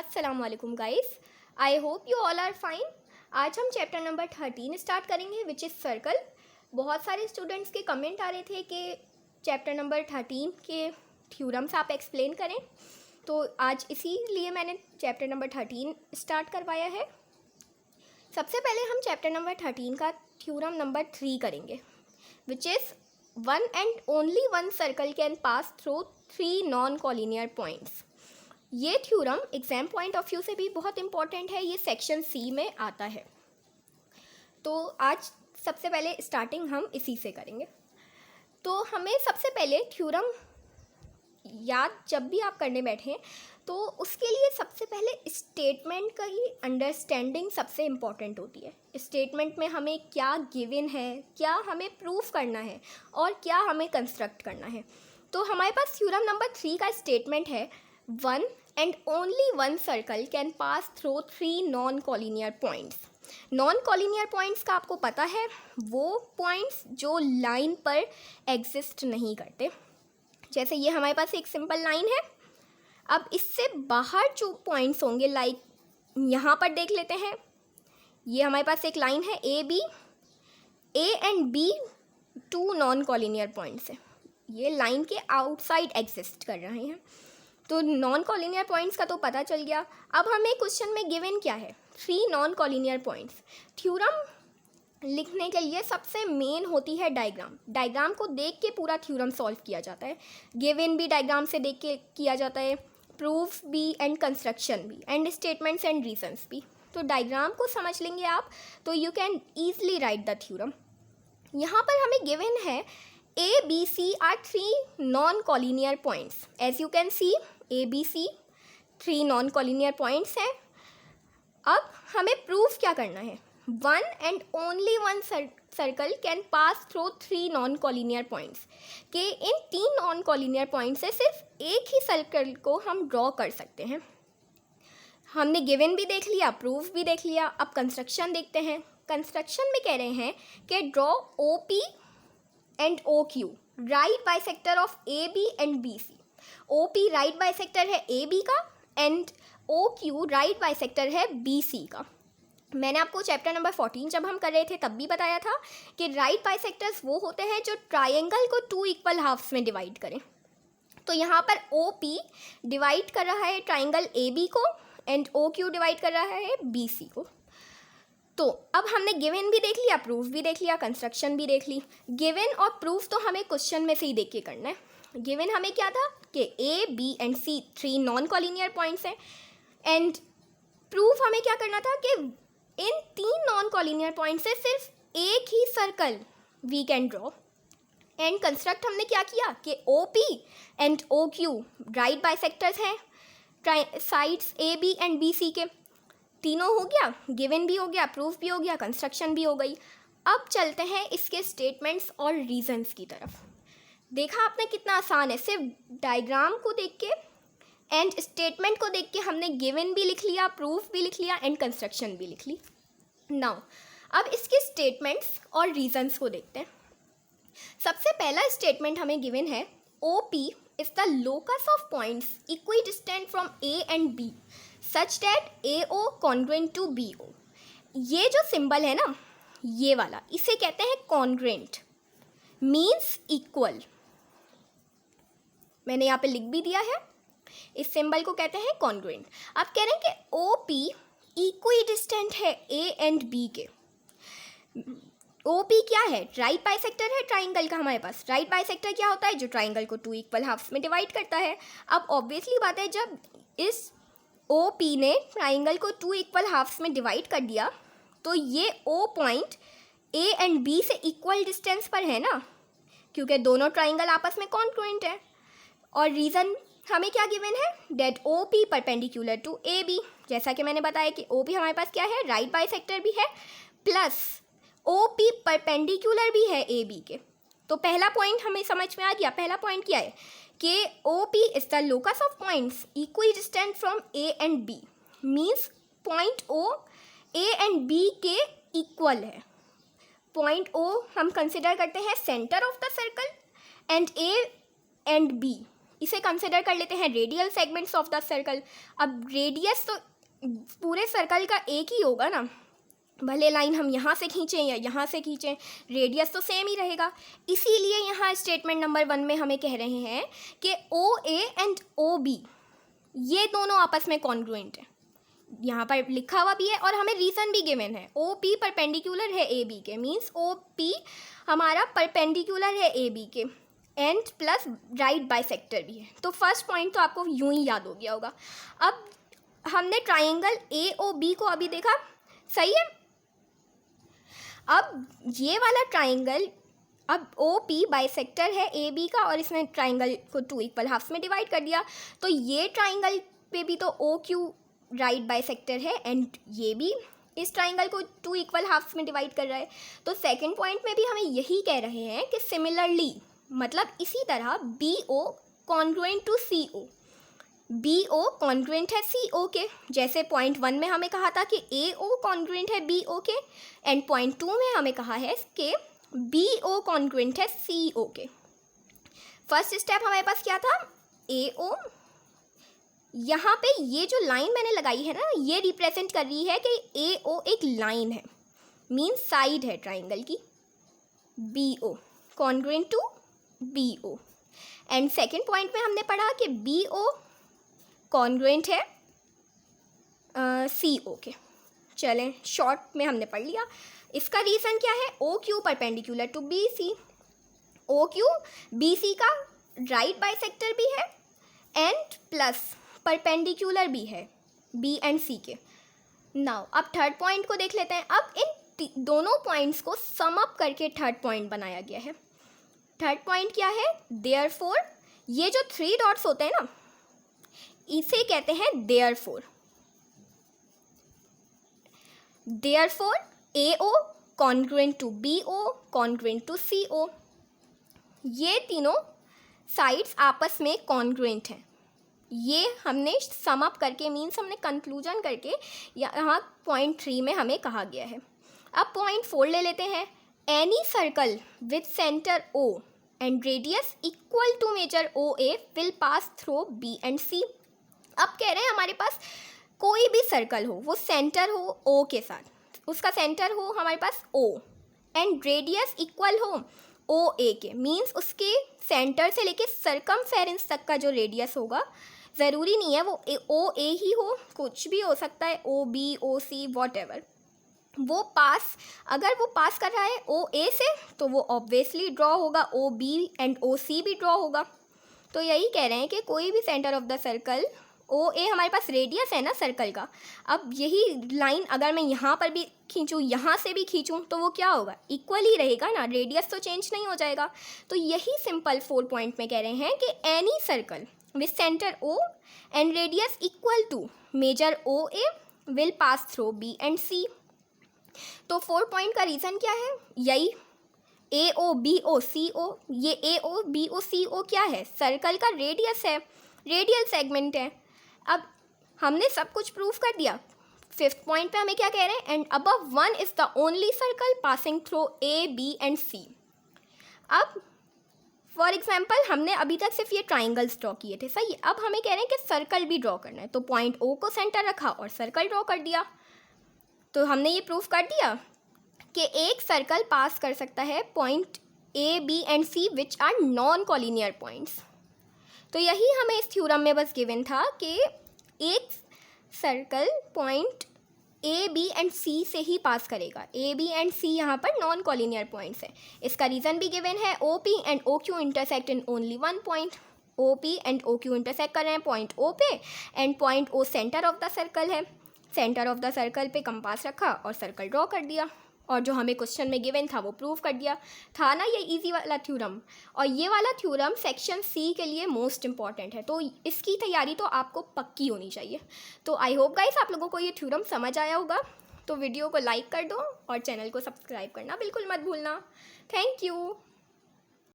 अस्सलाम वालेकुम guys, I hope you all are fine. आज हम चैप्टर नंबर 13 स्टार्ट करेंगे विच इज़ सर्कल। बहुत सारे स्टूडेंट्स के कमेंट आ रहे थे कि चैप्टर नंबर 13 के थ्योरम्स आप एक्सप्लेन करें, तो आज इसीलिए मैंने चैप्टर नंबर 13 स्टार्ट करवाया है। सबसे पहले हम चैप्टर नंबर 13 का थ्योरम नंबर 3 करेंगे which is one and only one circle can pass through 3 non collinear points. ये theorem exam point of view से भी बहुत इंपॉर्टेंट है, ये सेक्शन सी में आता है। तो आज सबसे पहले स्टार्टिंग हम इसी से करेंगे। तो हमें सबसे पहले थ्योरम याद जब भी आप करने बैठें तो उसके लिए सबसे पहले स्टेटमेंट का ही अंडरस्टैंडिंग सबसे इम्पॉर्टेंट होती है। स्टेटमेंट में हमें क्या गिवन है, क्या हमें प्रूफ करना है और क्या हमें कंस्ट्रक्ट करना है। तो हमारे पास थ्योरम नंबर 3 का स्टेटमेंट है, one and only one circle can pass through 3 non collinear points. Non collinear points का आपको पता है, वो पॉइंट्स जो लाइन पर एग्जिस्ट नहीं करते। जैसे ये हमारे पास एक सिंपल लाइन है। अब इससे बाहर जो पॉइंट्स होंगे, लाइक यहाँ पर देख लेते हैं, ये हमारे पास एक लाइन है A B, A and B 2 non collinear points है। ये लाइन के आउटसाइड एग्जिस्ट कर रहे हैं। तो नॉन कॉलिनियर पॉइंट्स का तो पता चल गया। अब हमें क्वेश्चन में गिवन क्या है, 3 नॉन कॉलिनियर पॉइंट्स। थ्योरम लिखने के लिए सबसे मेन होती है डायग्राम। डायग्राम को देख के पूरा थ्योरम सॉल्व किया जाता है। गिवन भी डायग्राम से देख के किया जाता है, प्रूफ भी एंड कंस्ट्रक्शन भी, एंड स्टेटमेंट्स एंड रीजंस भी। तो डायग्राम को समझ लेंगे आप तो you can easily right the theorem. यहाँ पर हमें गिवन है A, B, C are 3 non-collinear points. As you can see, A, B, C 3 non-collinear points हैं। अब हमें प्रूफ क्या करना है, one and only one circle can pass through 3 non-collinear points। कि इन 3 non-collinear points से सिर्फ एक ही सर्कल को हम ड्रॉ कर सकते हैं। हमने गिवन भी देख लिया, प्रूफ भी देख लिया। अब कंस्ट्रक्शन देखते हैं। कंस्ट्रक्शन में कह रहे हैं कि draw OP and OQ right bisector of AB and BC। OP right bisector है AB का एंड OQ राइट बाइसेक्टर है BC का। मैंने आपको चैप्टर नंबर 14 जब हम कर रहे थे तब भी बताया था कि राइट बाइसेक्टर्स वो होते हैं जो ट्रायंगल को 2 इक्वल हाफ्स में डिवाइड करें। तो यहाँ पर OP डिवाइड कर रहा है ट्रायंगल AB को एंड OQ डिवाइड कर रहा है BC को। तो अब हमने गिवन भी देख लिया, प्रूफ भी देख लिया, कंस्ट्रक्शन भी देख ली। गिवन और प्रूफ तो हमें क्वेश्चन में से ही देख के करना है। गिवन हमें क्या था कि A, B and C 3 non collinear points हैं, एंड प्रूफ हमें क्या करना था कि इन 3 नॉन कॉलिनियर पॉइंट से सिर्फ एक ही circle we can draw. And construct हमने क्या किया कि OP and OQ right bisectors हैं साइड्स AB एंड BC के। तीनों हो गया, गिवन भी हो गया, प्रूफ भी हो गया, कंस्ट्रक्शन भी हो गई। अब चलते हैं इसके स्टेटमेंट्स और रीजंस की तरफ। देखा आपने कितना आसान है, सिर्फ डायग्राम को देख के एंड स्टेटमेंट को देख के हमने गिवन भी लिख लिया, प्रूफ भी लिख लिया एंड कंस्ट्रक्शन भी लिख ली। नाउ अब इसके स्टेटमेंट्स और रीजंस को देखते हैं। सबसे पहला स्टेटमेंट हमें गिवन है, OP is the locus of points equidistant from A and B such that AO congruent to BO। ये जो सिंबल है ना, ये वाला, इसे कहते हैं कॉन्ग्रुएंट, मीन्स इक्वल। मैंने यहाँ पे लिख भी दिया है, इस सिंबल को कहते हैं कॉन्ग्रुएंट। अब कह रहे हैं कि OP इक्विडिस्टेंट है A एंड B के। OP क्या है, राइट बाइसेक्टर है ट्राइंगल का। हमारे पास राइट बाइसेक्टर क्या होता है, जो ट्राइंगल को 2 इक्वल हाफ्स में डिवाइड करता है। अब ऑब्वियसली बात है, जब इस OP ने ट्राइंगल को 2 इक्वल हाफ्स में डिवाइड कर दिया तो ये O point A and B से इक्वल डिस्टेंस पर है ना, क्योंकि दोनों ट्राइंगल आपस में कॉन्ग्रुएंट है। और रीज़न हमें क्या गिवन है, that OP perpendicular to AB। जैसा कि मैंने बताया कि OP हमारे पास क्या है, राइट बाइसेक्टर भी है, प्लस OP परपेंडिकुलर भी है AB के। तो पहला पॉइंट हमें समझ में आ गया। पहला पॉइंट क्या है कि OP is the locus of points equidistant from A and B, means point O A and B के इक्वल है। पॉइंट O हम कंसिडर करते हैं centre of the circle and A and B इसे कंसिडर कर लेते हैं radial segments of the circle. अब रेडियस तो पूरे सर्कल का एक ही होगा ना, भले लाइन हम यहाँ से खींचें या यहाँ से खींचें, रेडियस तो सेम ही रहेगा। इसीलिए यहाँ स्टेटमेंट नंबर 1 में हमें कह रहे हैं कि OA एंड OB ये दोनों आपस में कॉन्ग्रुएंट है। यहाँ पर लिखा हुआ भी है और हमें रीज़न भी गिवन है। OP परपेंडिकुलर है AB के, मीन्स OP हमारा परपेंडिकुलर है AB के, एंड प्लस राइट बाइसेक्टर भी है। तो फर्स्ट पॉइंट तो आपको यूं ही याद हो गया होगा। अब हमने ट्राइंगल AOB को अभी देखा, सही है। अब ये वाला ट्राइंगल, अब OP बाइसेक्टर है AB का और इसने ट्राइंगल को 2 इक्वल हाफ्स में डिवाइड कर दिया। तो ये ट्राइंगल पे भी तो OQ राइट बाइसेक्टर है एंड ये भी इस ट्राइंगल को 2 इक्वल हाफ्स में डिवाइड कर रहा है। तो सेकंड पॉइंट में भी हमें यही कह रहे हैं कि सिमिलरली, मतलब इसी तरह BO congruent to CO, BO congruent है CO के, जैसे पॉइंट 1 में हमें कहा था कि AO कॉन्ग्रुएंट है BO के, एंड पॉइंट 2 में हमें कहा है कि BO कॉन्ग्रुएंट है CO के। फर्स्ट स्टेप हमारे पास क्या था, AO, यहाँ पे ये जो लाइन मैंने लगाई है ना, ये रिप्रेजेंट कर रही है कि AO एक लाइन है, मीन साइड है ट्राइंगल की। BO congruent to BO, and second point में हमने पढ़ा कि BO कॉन्ग्रुएंट है CO के। चलें, शॉर्ट में हमने पढ़ लिया। इसका रीज़न क्या है, OQ perpendicular to BC, OQ BC का राइट बाइसेक्टर भी है एंड प्लस परपेंडिकुलर भी है B एंड C के। नाउ अब थर्ड पॉइंट को देख लेते हैं। अब इन दोनों पॉइंट्स को सम अप करके थर्ड पॉइंट बनाया गया है। थर्ड पॉइंट क्या है, देयरफॉर, ये जो 3 डॉट्स होते हैं ना, इसे कहते हैं therefore. Therefore AO congruent to BO congruent to CO, ये तीनों साइड्स आपस में कॉन्ग्रुएंट हैं। ये हमने सम अप करके, मीन्स हमने कंक्लूजन करके यहाँ पॉइंट 3 में हमें कहा गया है। अब पॉइंट 4 ले लेते हैं। Any circle with centre O and radius equal to measure OA will pass through B and C। अब कह रहे हैं हमारे पास कोई भी सर्कल हो, वो सेंटर हो O के साथ, उसका सेंटर हो हमारे पास O एंड रेडियस इक्वल हो OA के, मीन्स उसके सेंटर से लेके सर्कमफेरेंस तक का जो रेडियस होगा, ज़रूरी नहीं है वो OA ही हो, कुछ भी हो सकता है, OB OC वॉटएवर, वो पास, अगर वो पास कर रहा है OA से तो वो ऑब्वियसली ड्रॉ होगा, OB एंड OC भी ड्रॉ होगा। तो यही कह रहे हैं कि कोई भी centre of the circle, OA हमारे पास रेडियस है ना सर्कल का, अब यही लाइन अगर मैं यहाँ पर भी खींचूँ, यहाँ से भी खींचूँ, तो वो क्या होगा, इक्वल ही रहेगा ना, रेडियस तो चेंज नहीं हो जाएगा। तो यही सिंपल 4 पॉइंट में कह रहे हैं कि any circle with centre O and radius equal to measure OA will pass through B and C। तो 4 पॉइंट का रीज़न क्या है, यही AO BO CO, ये AO BO CO क्या है, सर्कल का रेडियस है, रेडियल सेगमेंट है। अब हमने सब कुछ प्रूफ कर दिया। 5th पॉइंट पे हमें क्या कह रहे हैं, and above 1 is the only circle passing through A B and C। अब फॉर एग्जाम्पल हमने अभी तक सिर्फ ये ट्राइंगल्स ड्रॉ किए थे, सही है। अब हमें कह रहे हैं कि सर्कल भी ड्रॉ करना है, तो पॉइंट O को सेंटर रखा और सर्कल ड्रॉ कर दिया। तो हमने ये प्रूफ कर दिया कि एक सर्कल पास कर सकता है point A B and C which are non collinear points. तो यही हमें इस थ्योरम में बस गिवन था कि एक circle point A B and C से ही पास करेगा। A B एंड C यहाँ पर नॉन कॉलिनियर पॉइंट्स है। इसका रीज़न भी गिवन है, OP and OQ intersect in only 1 point. OP and OQ intersect कर रहे हैं पॉइंट O पे, and point O centre of the circle है। सेंटर ऑफ द सर्कल पे कंपास रखा और सर्कल ड्रॉ कर दिया, और जो हमें क्वेश्चन में गिवन था वो प्रूव कर दिया। था ना ये इजी वाला थ्योरम, और ये वाला थ्योरम सेक्शन C के लिए मोस्ट इंपॉर्टेंट है, तो इसकी तैयारी तो आपको पक्की होनी चाहिए। तो आई होप गाइस आप लोगों को ये थ्योरम समझ आया होगा। तो वीडियो को लाइक कर दो और चैनल को सब्सक्राइब करना बिल्कुल मत भूलना। Thank you.